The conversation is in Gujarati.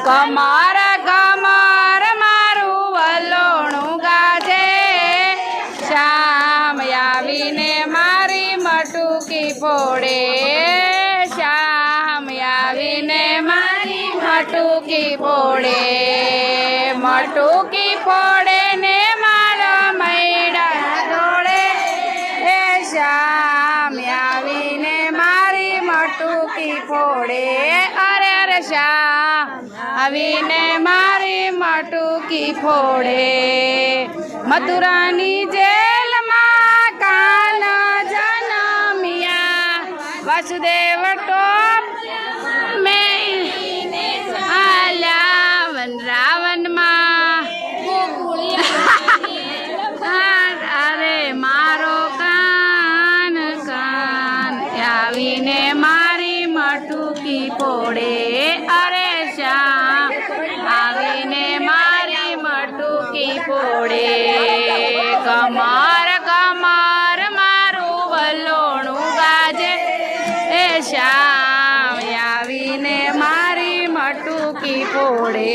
કમર કમર મારું વલોણું ગાજે, શ્યામ આવીને મારી મટુકી ફોડે, શ્યામ આવીને મારી મટુકી ફોડે, મટુકી ફોડે ને મારા મૈડા દોડે, એ શ્યામ આવીને મારી મટુકી ફોડે, અરે અરે શ્યામ આવીને મારી મટુકી ફોડે. મથુરાની જેલમાં કાન જનમ્યા, વાસુદેવ ટોપ મેં આલ્યા વનરાવનમાં, અરે મારો કાન કાન આવીને મારી મટુકી ફોડે, અરે શ્યામ આવીને મારી મટુકી ફોડે. કમર કમર મારું વલોણું ગાજે, એ શ્યામ આવીને મારી મટુકી ફોડે.